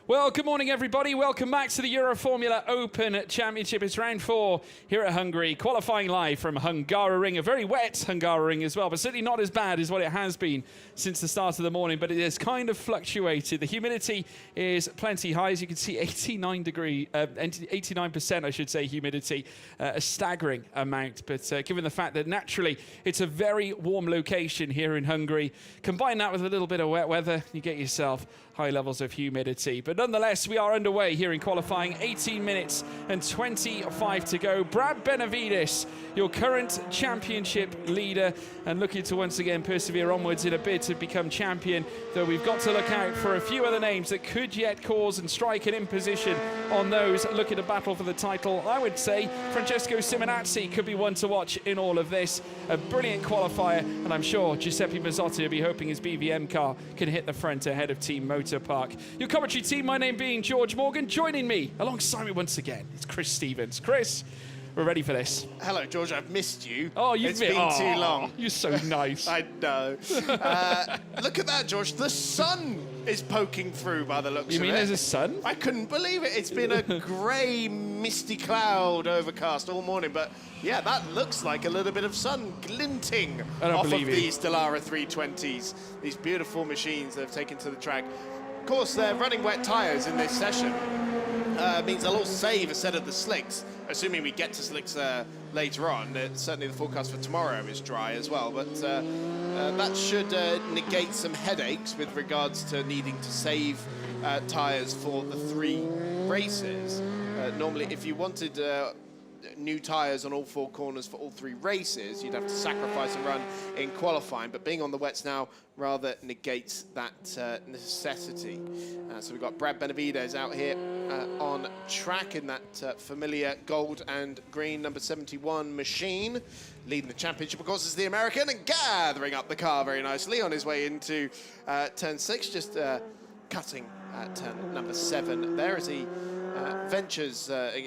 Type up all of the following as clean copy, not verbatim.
Well, good morning, everybody. Welcome back to the Euroformula Open Championship. It's round 4 here at Hungary, qualifying live from Hungaroring. A very wet Hungaroring as well, but certainly not as bad as what it has been since the start of the morning, but it has kind of fluctuated. The humidity is plenty high. As you can see, 89%, I should say, humidity, a staggering amount. But given the fact that naturally it's a very warm location here in Hungary, combine that with a little bit of wet weather, you get yourself high levels of humidity. But nonetheless, we are underway here in qualifying. 18 minutes and 25 to go. Brad Benavides, your current championship leader, and looking to once again persevere onwards in a bid to become champion. Though we've got to look out for a few other names that could yet cause and strike an imposition on those looking to battle for the title. I would say Francesco Simonazzi could be one to watch in all of this. A brilliant qualifier, and I'm sure Giuseppe Mazzotti will be hoping his BVM car can hit the front ahead of Team Motor Park. Your commentary team, my name being George Morgan. Joining me alongside me once again, it's Chris Stevens. Chris, we're ready for this. Hello, George. I've missed you. Oh, it's been too long. You're so nice. I know. Look at that, George. The sun is poking through by the looks of it. You mean there's a sun? I couldn't believe it. It's been a grey, misty cloud overcast all morning, but yeah, that looks like a little bit of sun glinting off of these Dallara 320s. These beautiful machines that have taken to the track. Of course, they're running wet tyres in this session. Means they'll all save a set of the slicks, assuming we get to slicks later on. Certainly the forecast for tomorrow is dry as well, but that should negate some headaches with regards to needing to save tyres for the 3 races. Normally, if you wanted new tyres on all 4 corners for all 3 races, you'd have to sacrifice a run in qualifying, but being on the wets now rather negates that necessity. So we've got Brad Benavides out here on track in that familiar gold and green number 71 machine. Leading the championship, of course, is the American, and gathering up the car very nicely on his way into turn 6, just cutting turn number 7 there as he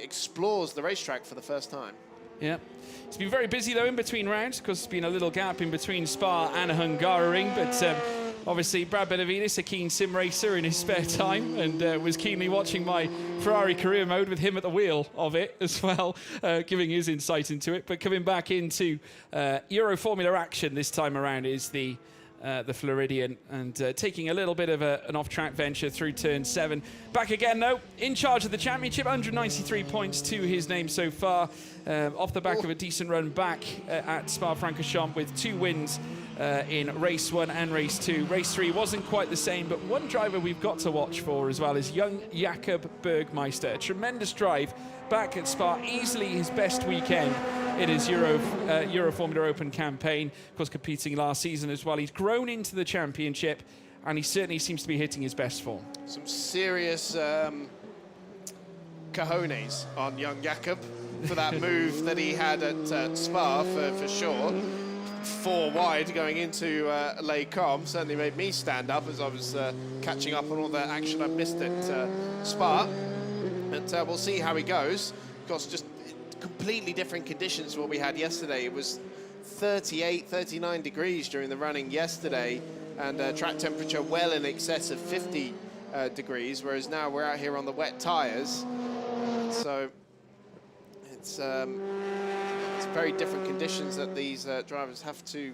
explores the racetrack for the first time. Yeah. It's been very busy, though, in between rounds, because there's been a little gap in between Spa and Hungaroring, but obviously Brad Benavides, a keen sim racer in his spare time, and was keenly watching my Ferrari career mode with him at the wheel of it as well, giving his insight into it. But coming back into Euroformula action this time around is the Floridian, and taking a little bit of an off-track venture through turn 7. Back again, though, in charge of the championship, 193 points to his name so far, off the back of a decent run back at Spa-Francorchamps with 2 wins in race 1 and race 2. Race 3 wasn't quite the same, but one driver we've got to watch for as well is young Jakob Bergmeister. A tremendous drive back at Spa, easily his best weekend in his Euroformula Open campaign. Of course, competing last season as well. He's grown into the championship, and he certainly seems to be hitting his best form. Some serious cojones on young Jakob for that move that he had at Spa, for sure. 4 wide going into Les Combes certainly made me stand up as I was catching up on all the action I missed at Spa. But we'll see how he goes. Of course, just completely different conditions to what we had yesterday. It was 38, 39 degrees during the running yesterday, and track temperature well in excess of 50 degrees, whereas now we're out here on the wet tyres. So it's very different conditions that these drivers have to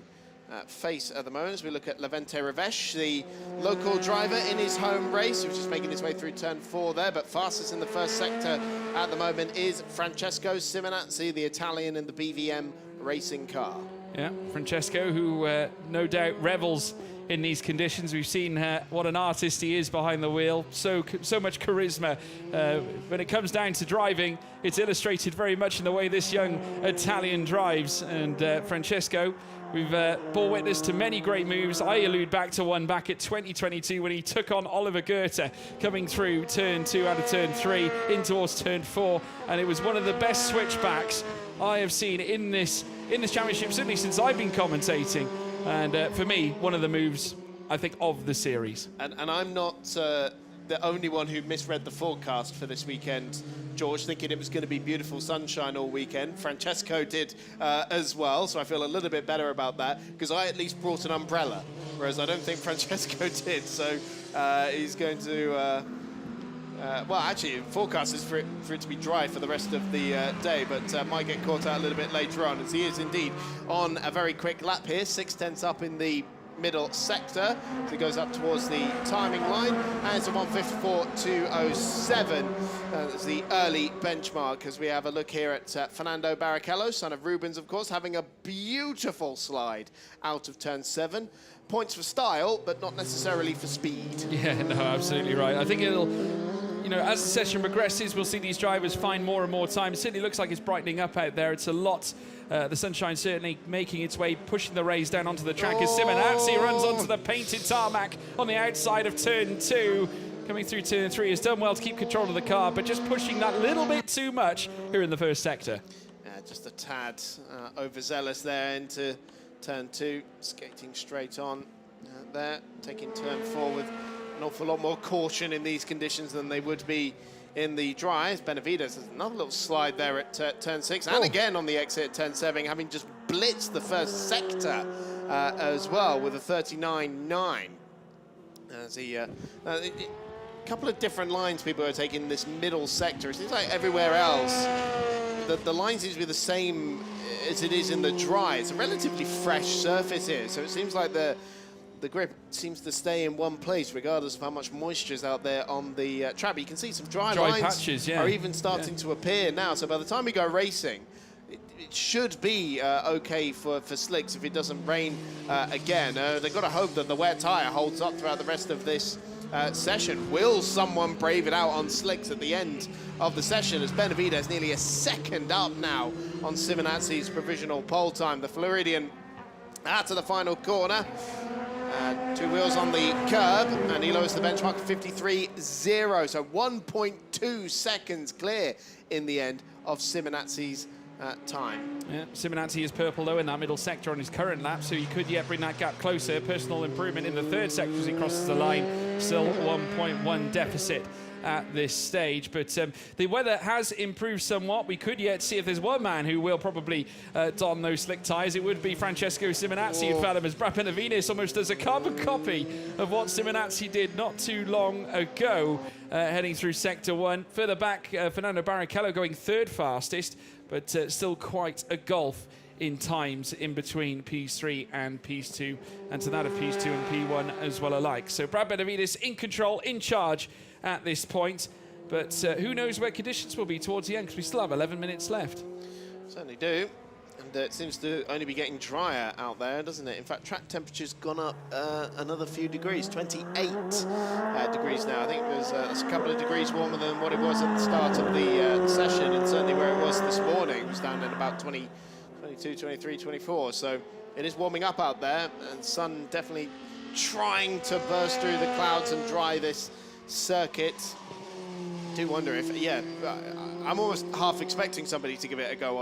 face at the moment. As we look at Levente Ravesh, the local driver in his home race, who's just making his way through turn 4 there, but fastest in the first sector at the moment is Francesco Simonazzi, the Italian in the BVM racing car. Yeah, Francesco, who no doubt revels in these conditions. We've seen what an artist he is behind the wheel. So much charisma. When it comes down to driving, it's illustrated very much in the way this young Italian drives. And Francesco, we've bore witness to many great moves. I allude back to one back at 2022 when he took on Oliver Goethe coming through turn 2 out of turn 3 in towards turn 4. And it was one of the best switchbacks I have seen in this championship, certainly since I've been commentating. And for me, one of the moves, I think, of the series. And I'm not the only one who misread the forecast for this weekend, George, thinking it was going to be beautiful sunshine all weekend. Francesco did as well, so I feel a little bit better about that, because I at least brought an umbrella, whereas I don't think Francesco did. So he's going to well, actually, forecast is for it to be dry for the rest of the day, but might get caught out a little bit later on, as he is indeed on a very quick lap here, 6/10 up in the middle sector. So he goes up towards the timing line, and it's a 1:54.207. That's the early benchmark, as we have a look here at Fernando Barrichello, son of Rubens, of course, having a beautiful slide out of turn 7. Points for style, but not necessarily for speed. Yeah, no, absolutely right. I think it'll, you know, as the session progresses, we'll see these drivers find more and more time. It certainly looks like it's brightening up out there. It's a lot. The sunshine certainly making its way, pushing the rays down onto the track as Simonazzi runs onto the painted tarmac on the outside of turn 2. Coming through turn 3, has done well to keep control of the car, but just pushing that little bit too much here in the first sector. Just a tad overzealous there into turn 2, skating straight on there, taking turn 4 with an awful lot more caution in these conditions than they would be in the dry. Benavides has another little slide there at turn 6, and again on the exit at turn 7, having just blitzed the first sector as well with a 39.9. As he, a couple of different lines people are taking this middle sector. It seems like everywhere else, the line seems to be the same as it is in the dry. It's a relatively fresh surface here, so it seems like the grip seems to stay in one place regardless of how much moisture is out there on the track. But you can see some dry lines patches, are even starting to appear now. So by the time we go racing, it should be okay for slicks if it doesn't rain again. They've got to hope that the wet tyre holds up throughout the rest of this session. Will someone brave it out on slicks at the end of the session, as Benavides nearly a second up now on Simonazzi's provisional pole time. The Floridian out to the final corner. 2 wheels on the curb, and he lowers the benchmark to 53.0, so 1.2 seconds clear in the end of Simonazzi's time. Yeah, Simonazzi is purple though in that middle sector on his current lap, so he could yet bring that gap closer. Personal improvement in the third sector as he crosses the line. Still 1.1 deficit at this stage, but the weather has improved somewhat. We could yet see if there's one man who will probably don those slick tyres, it would be Francesco Simonazzi, who found him, as Brad Benavides almost does a carbon copy of what Simonazzi did not too long ago, heading through sector 1. Further back, Fernando Barrichello going third fastest, but still quite a gulf in times in between P3 and P2, and to that of P2 and P1 as well alike. So Brad Benavides in control, in charge at this point, but who knows where conditions will be towards the end, because we still have 11 minutes left. Certainly do, and it seems to only be getting drier out there, doesn't it? In fact, track temperature's gone up another few degrees, 28 degrees now. I think it was a couple of degrees warmer than what it was at the start of the session, and certainly where it was this morning. It was down at about 22, 23, 24, so it is warming up out there, and sun definitely trying to burst through the clouds and dry this circuit. Do wonder if, I'm almost half expecting somebody to give it a go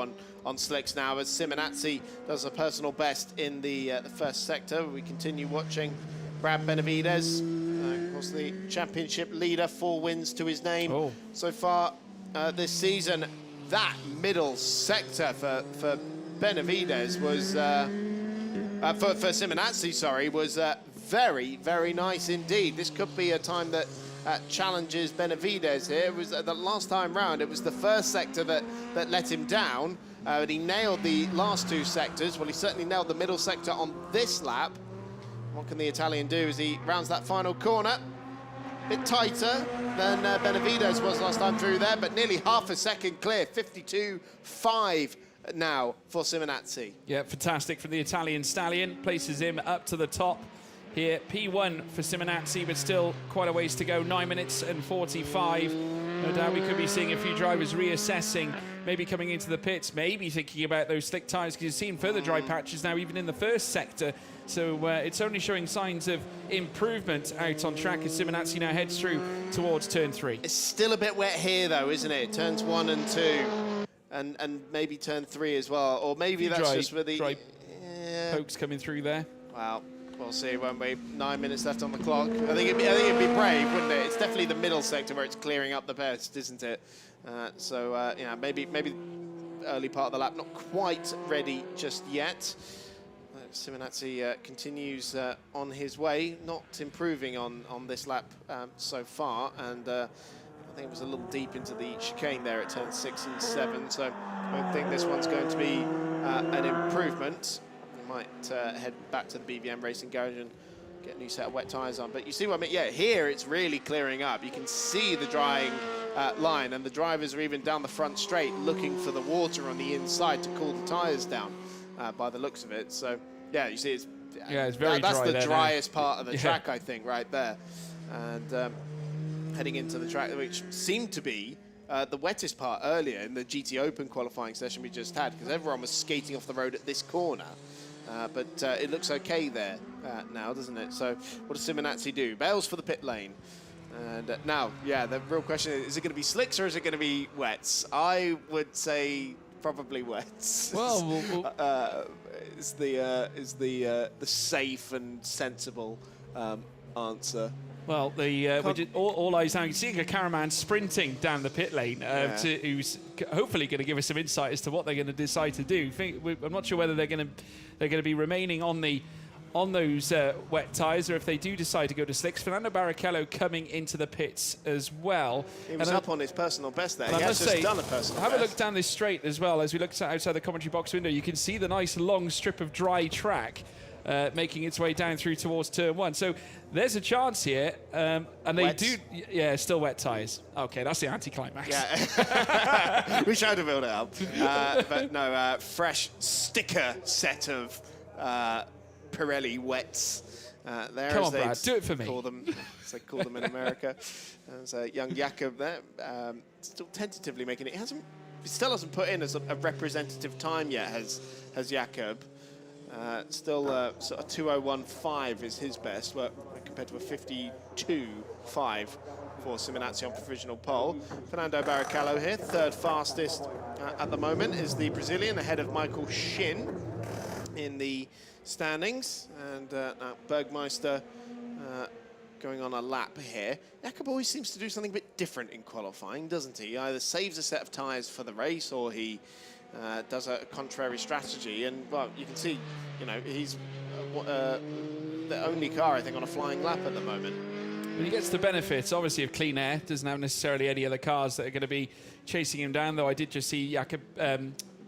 on slicks now, as Simonazzi does a personal best in the first sector. We continue watching Brad Benavides, of course the championship leader, 4 wins to his name so far this season. That middle sector for Benavides was, for Simonazzi, sorry, was very, very nice indeed. This could be a time that challenges Benavides here. It was the last time round, it was the first sector that let him down, but he nailed the last 2 sectors. Well, he certainly nailed the middle sector on this lap. What can the Italian do as he rounds that final corner? A bit tighter than Benavides was last time through there, but nearly half a second clear, 52.5 now for Simonazzi. Yeah, fantastic for the Italian stallion. Places him up to the top here. P1 for Simonazzi, but still quite a ways to go. 9 minutes and 45. No doubt we could be seeing a few drivers reassessing, maybe coming into the pits, maybe thinking about those slick tyres, because you've seen further dry patches now, even in the first sector. So it's only showing signs of improvement out on track as Simonazzi now heads through towards turn 3. It's still a bit wet here, though, isn't it? Turns 1 and 2, and maybe turn 3 as well, or maybe that's just where the dry pokes coming through there. Wow. We'll see, won't we? 9 minutes left on the clock. I think it'd be brave, wouldn't it? It's definitely the middle sector where it's clearing up the best, isn't it? Yeah, maybe early part of the lap, not quite ready just yet. Simonazzi continues on his way, not improving on this lap so far, and I think it was a little deep into the chicane there at turns 6 and 7, so I don't think this one's going to be an improvement. We might head back to the BBM Racing Garage and get a new set of wet tyres on. But you see what I mean? Yeah, here it's really clearing up. You can see the drying line, and the drivers are even down the front straight looking for the water on the inside to cool the tyres down by the looks of it. So, yeah, you see it's very that's dry the driest part of the track, I think, right there. And heading into the track, which seemed to be the wettest part earlier in the GT Open qualifying session we just had, because everyone was skating off the road at this corner. But it looks okay there now, doesn't it? So what does Simonazzi do? Bails for the pit lane. And now, yeah, the real question is it going to be slicks or is it going to be wets? I would say probably wets. Well, is the safe and sensible answer. Well, all eyes now. You see a caravan sprinting down the pit lane, who's hopefully going to give us some insight as to what they're going to decide to do. I'm not sure whether they're going to be remaining on those wet tyres, or if they do decide to go to slicks. Fernando Barrichello coming into the pits as well. He was up on his personal best there. He has just done a personal best. Have a look down this straight as well. As we look outside the commentary box window, you can see the nice long strip of dry track making its way down through towards turn 1. So there's a chance here, and they do, still wet tyres. Okay, that's the anticlimax. Yeah, we tried to build it up, but no, fresh sticker set of Pirelli wets. There, come on, Brad, do it for me. Call them, as they call them in America. There's young Jakob there, still tentatively making it. He still hasn't put in a representative time yet. Has Jakob? Still sort of 2:01.5 is his best, compared to a 52.5 for Simonazzi on provisional pole. Fernando Barrichello here, third fastest at the moment, is the Brazilian, ahead of Michael Shin in the standings. And Bergmeister going on a lap here. Jakob always seems to do something a bit different in qualifying, doesn't he? He either saves a set of tyres for the race, or he does a contrary strategy. And, well, you can see, he's the only car, I think, on a flying lap at the moment. When he gets the benefits, obviously, of clean air, doesn't have necessarily any other cars that are going to be chasing him down, though I did just see Jakob,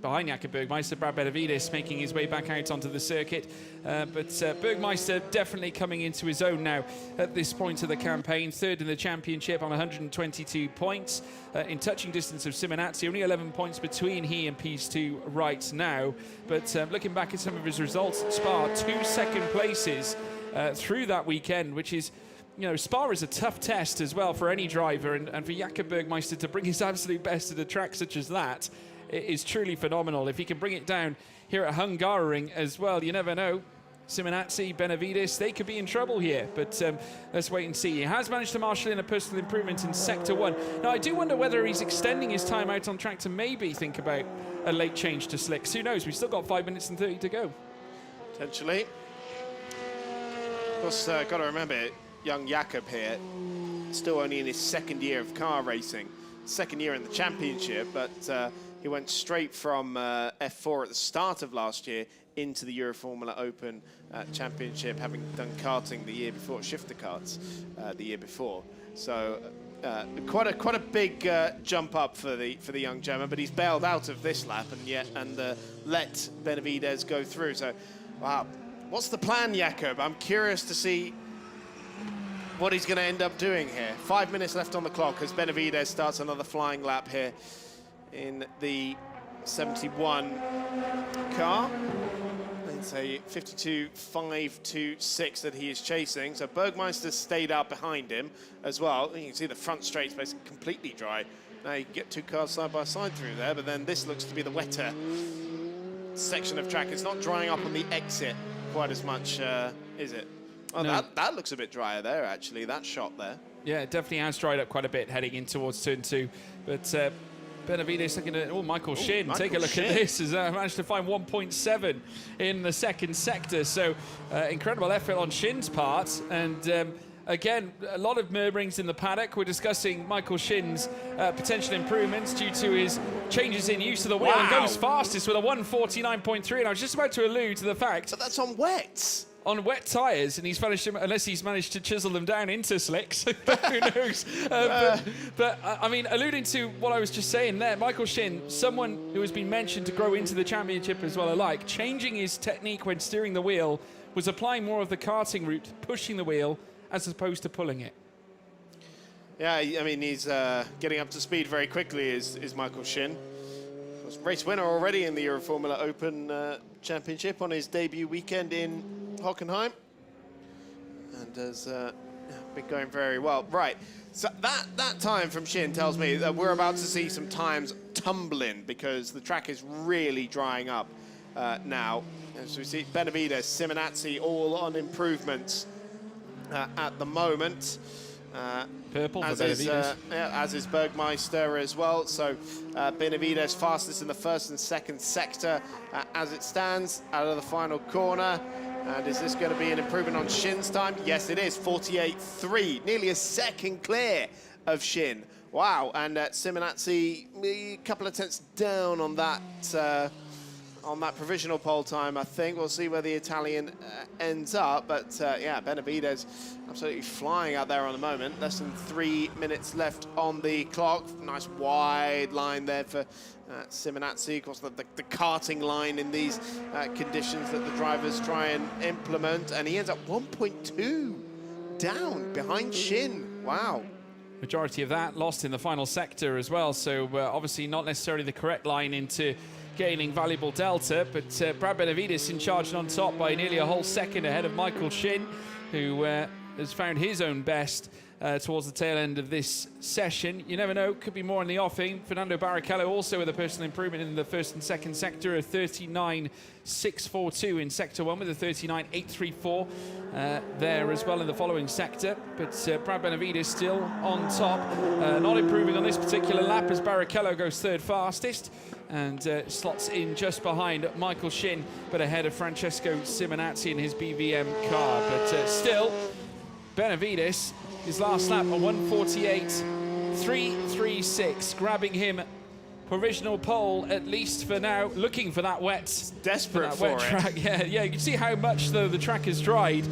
behind Jakob Bergmeister, Brad Benavides making his way back out onto the circuit. But Bergmeister definitely coming into his own now at this point of the campaign. Third in the championship on 122 points. In touching distance of Simonazzi, only 11 points between he and P2 right now. But looking back at some of his results at Spa, 2 second places through that weekend, which is, Spa is a tough test as well for any driver. And for Jakob Bergmeister to bring his absolute best at a track such as that, it is truly phenomenal. If he can bring it down here at Hungaroring as well, you never know. Simonazzi, Benavides, they could be in trouble here, but let's wait and see. He has managed to marshal in a personal improvement in Sector 1. Now, I do wonder whether he's extending his time out on track to maybe think about a late change to slicks. Who knows? We've still got 5 minutes and 30 to go. Potentially. Of course, got to remember, young Jakob here, still only in his second year of car racing, second year in the championship, but he went straight from F4 at the start of last year into the Euroformula Open Championship, having done karting the year before, shifter karts the year before. So quite a big jump up for the young German, but he's bailed out of this lap and let Benavides go through. So, wow, what's the plan, Jakob? I'm curious to see what he's going to end up doing here. 5 minutes left on the clock as Benavides starts another flying lap here in the 71 car. It's a 52.526 that he is chasing. So Bergmeister stayed out behind him as well. You can see the front straight's basically completely dry. Now you can get 2 cars side by side through there, but then this looks to be the wetter section of track. It's not drying up on the exit quite as much, is it? Oh, no. That looks a bit drier there, actually, that shot there. Yeah, it definitely has dried up quite a bit heading in towards turn 2. But Benavides looking at, Michael Shin, take a look at this, has managed to find 1.7 in the second sector. So incredible effort on Shin's part. And again, a lot of murmurings in the paddock. We're discussing Michael Shin's potential improvements due to his changes in use of the wheel, and goes fastest with a 149.3. And I was just about to allude to the fact... But that's on wets. on wet tyres, and he's managed to, unless he's managed to chisel them down into slicks. Who knows? But I mean, alluding to what I was just saying there, Michael Shin, someone who has been mentioned to grow into the championship as well alike, changing his technique when steering the wheel, was applying more of the karting route, pushing the wheel, as opposed to pulling it. Yeah, I mean, he's getting up to speed very quickly, is Michael Shin. Was race winner already in the Euroformula Open Championship on his debut weekend in Hockenheim. And has been going very well. Right, so that time from Shin tells me that we're about to see some times tumbling because the track is really drying up now. As we see Benavides, Simonazzi all on improvements at the moment. Purple as for is, Benavides. as is Bergmeister as well. So Benavides fastest in the first and second sector as it stands out of the final corner. And is this going to be an improvement on Shin's time? Yes, it is. 48.3, nearly a second clear of Shin. Wow, and Simonazzi a couple of tenths down on that provisional pole time, I think. We'll see where the Italian ends up. But yeah, Benavides absolutely flying out there on the moment. Less than 3 minutes left on the clock. Nice wide line there for Simonazzi. Of course, the karting line in these conditions that the drivers try and implement. And he ends up 1.2 down behind Shin. Wow. Majority of that lost in the final sector as well. So obviously not necessarily the correct line into gaining valuable delta, but Brad Benavides in charge and on top by nearly a whole second ahead of Michael Shin, who has found his own best towards the tail end of this session. You never know, could be more in the offing. Fernando Barrichello also with a personal improvement in the first and second sector, a 39.642 in sector 1 with a 39.834 there as well in the following sector. But Brad Benavides still on top, not improving on this particular lap as Barrichello goes third fastest and slots in just behind Michael Shin, but ahead of Francesco Simonazzi in his BVM car. But still, Benavides, his last lap on 1:48.336, grabbing him provisional pole, at least for now, looking for that wet, desperate for that wet track. Yeah, you can see how much the track has dried.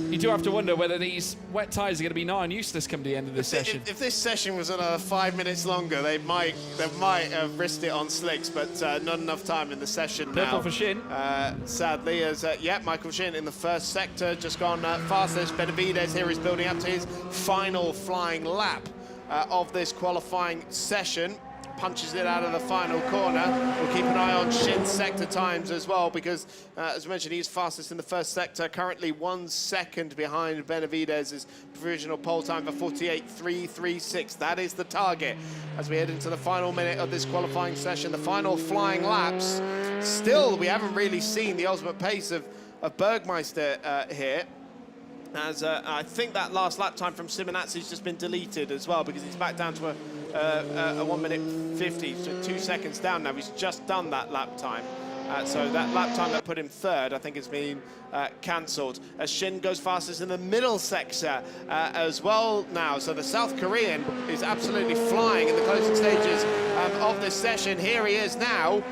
You do have to wonder whether these wet tyres are going to be nigh on useless come to the end of this session. If this session was another 5 minutes longer, they might have risked it on slicks, but not enough time in the session now. Purple for Shin. Sadly, as Michael Shin in the first sector, just gone fastest. Benavides here is building up to his final flying lap of this qualifying session. Punches it out of the final corner. We'll keep an eye on Shin's sector times as well, because as mentioned, he's fastest in the first sector, currently 1 second behind Benavides' provisional pole time for 48.336. That is the target as we head into the final minute of this qualifying session, the final flying laps. Still, we haven't really seen the ultimate pace of Bergmeister here, as I think that last lap time from Simonazzi's just been deleted as well, because he's back down to a 1:50, so 2 seconds down now. He's just done that lap time. So that lap time that put him third, I think, has been cancelled. As Shin goes fastest in the middle sector as well now. So the South Korean is absolutely flying in the closing stages of this session. Here he is now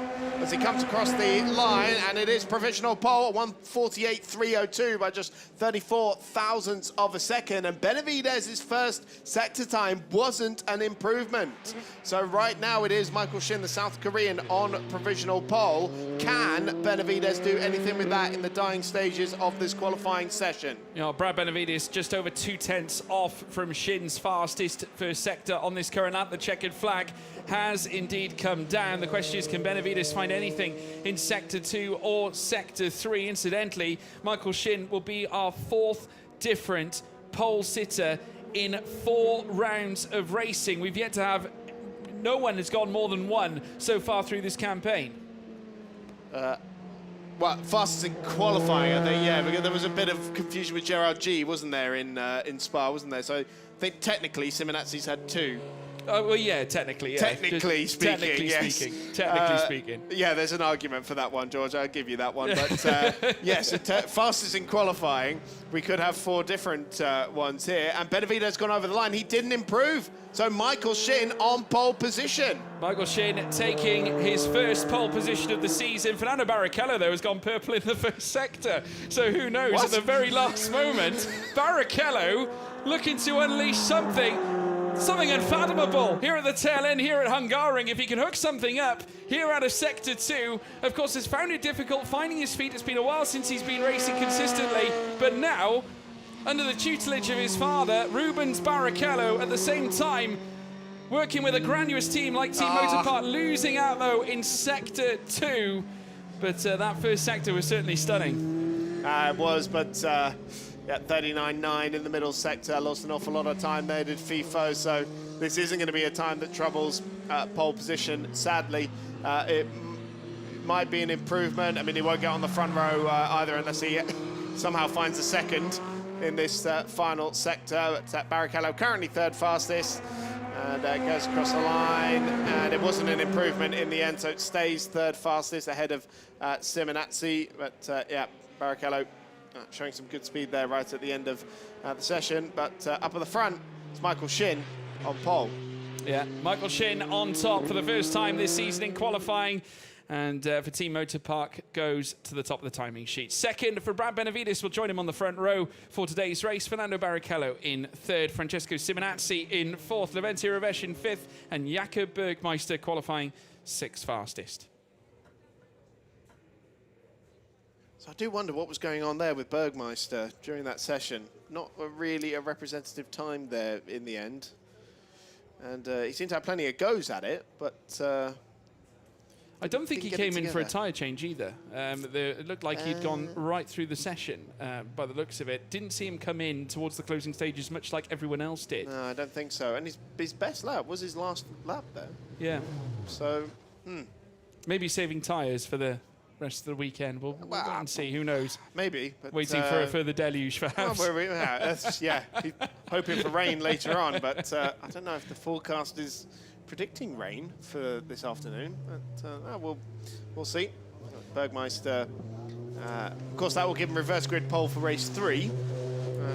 as he comes across the line, and it is provisional pole at 1:48.302 by just 34 thousandths of a second. And Benavides' first sector time wasn't an improvement. So right now it is Michael Shin, the South Korean, on provisional pole. Can Benavides do anything with that in the dying stages of this qualifying session? You know, Brad Benavides just over 2 tenths off from Shin's fastest first sector on this current lap. The checkered flag has indeed come down. The question is, can Benavides find anything in sector 2 or sector 3? Incidentally, Michael Shin will be our 4th different pole sitter in 4 rounds of racing. We've yet to have, no one has gone more than 1 so far through this campaign. Well, fastest in qualifying, I think, yeah, because there was a bit of confusion with Gerard G, wasn't there, in Spa, wasn't there? So I think technically Simonazzi's had 2. Oh, well, yeah, technically, yeah. Technically speaking, technically yes. speaking. Technically speaking. Yeah, there's an argument for that one, George. I'll give you that one. But yes, fastest in qualifying. We could have 4 different ones here. And Benavides gone over the line. He didn't improve. So Michael Shin on pole position. Michael Shin taking his first pole position of the season. Fernando Barrichello, though, has gone purple in the first sector. So who knows, What? at the very last moment, Barrichello looking to unleash something unfathomable here at the tail end, here at Hungaroring. If he can hook something up here out of Sector 2, of course, has found it difficult finding his feet. It's been a while since he's been racing consistently, but now, under the tutelage of his father, Rubens Barrichello, at the same time, working with a grandiose team like Team Motorpark, losing out, though, in Sector 2. But that first sector was certainly stunning. It was, but... yeah, 39.9 in the middle sector. Lost an awful lot of time there, did FIFO. So this isn't going to be a time that troubles pole position, sadly. It might be an improvement. I mean, he won't get on the front row either unless he somehow finds a second in this final sector. But Barrichello currently 3rd fastest. And goes across the line. And it wasn't an improvement in the end, so it stays 3rd fastest ahead of Simonazzi. But yeah, Barrichello showing some good speed there right at the end of the session. But up at the front, it's Michael Shin on pole. Yeah, Michael Shin on top for the first time this season in qualifying. And for Team Motorpark, goes to the top of the timing sheet. Second for Brad Benavides, will join him on the front row for today's race. Fernando Barrichello in 3rd, Francesco Simonazzi in 4th, Laventia Ravesh in 5th, and Jakob Bergmeister qualifying 6th fastest. So I do wonder what was going on there with Bergmeister during that session. Not really a representative time there in the end. And he seemed to have plenty of goes at it, but... I don't think he came in for a tyre change either. It looked like he'd gone right through the session by the looks of it. Didn't see him come in towards the closing stages much like everyone else did. No, I don't think so. And his best lap was his last lap there. Yeah. So, maybe saving tyres for the rest of the weekend. We'll wait and see. Who knows? Maybe. But, waiting for a further deluge, perhaps. Hoping for rain later on. But I don't know if the forecast is predicting rain for this afternoon. But we'll see. Bergmeister, of course, that will give him reverse grid pole for race 3.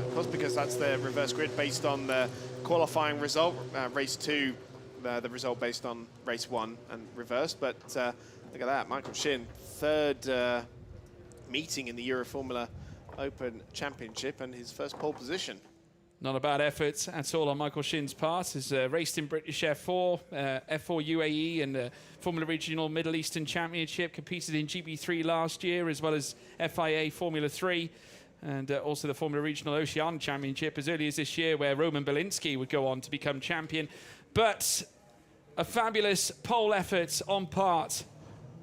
Of course, because that's the reverse grid based on the qualifying result. Race 2, the result based on race 1 and reversed. But look at that, Michael Shin, 3rd meeting in the Euroformula Open Championship and his first pole position. Not a bad effort at all on Michael Shin's part. Has raced in British F4, F4 UAE and Formula Regional Middle Eastern Championship, competed in GB3 last year, as well as FIA Formula 3, and also the Formula Regional Oceania Championship as early as this year, where Roman Belinsky would go on to become champion. But a fabulous pole effort on part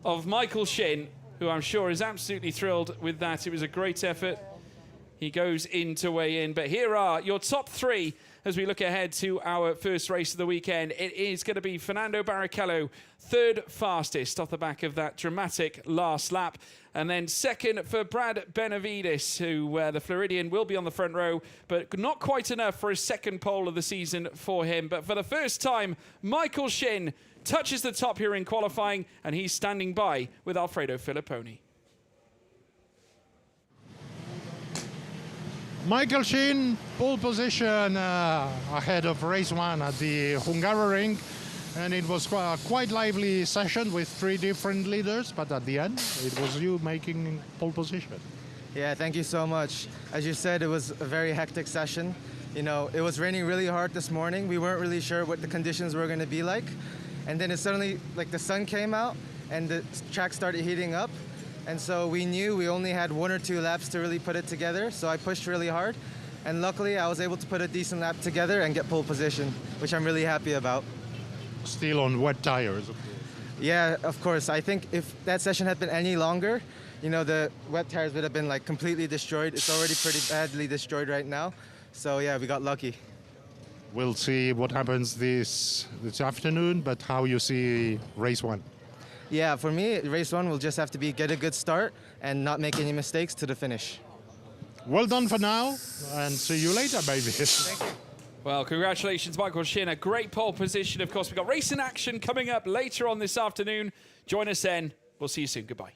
of Michael Shin, who I'm sure is absolutely thrilled with that. It was a great effort. He goes in to weigh in. But here are your top 3 as we look ahead to our first race of the weekend. It is going to be Fernando Barrichello, 3rd fastest off the back of that dramatic last lap. And then 2nd for Brad Benavides, who the Floridian will be on the front row, but not quite enough for his 2nd pole of the season for him. But for the first time, Michael Shin touches the top here in qualifying, and he's standing by with Alfredo Filipponi. Michael Shin, pole position ahead of race 1 at the Hungaroring, and it was a quite lively session with 3 different leaders, but at the end, it was you making pole position. Yeah, thank you so much. As you said, it was a very hectic session. You know, it was raining really hard this morning. We weren't really sure what the conditions were going to be like. And then it suddenly, like, the sun came out and the track started heating up. And so we knew we only had 1 or 2 laps to really put it together. So I pushed really hard. And luckily, I was able to put a decent lap together and get pole position, which I'm really happy about. Still on wet tires. Yeah, of course. I think if that session had been any longer, you know, the wet tires would have been like completely destroyed. It's already pretty badly destroyed right now. So yeah, we got lucky. We'll see what happens this afternoon, but how you see race 1? Yeah, for me, race 1 will just have to be get a good start and not make any mistakes to the finish. Well done for now, and see you later, baby. Thank you. Well, congratulations, Michael Shin. A great pole position. Of course, we've got racing action coming up later on this afternoon. Join us then. We'll see you soon. Goodbye.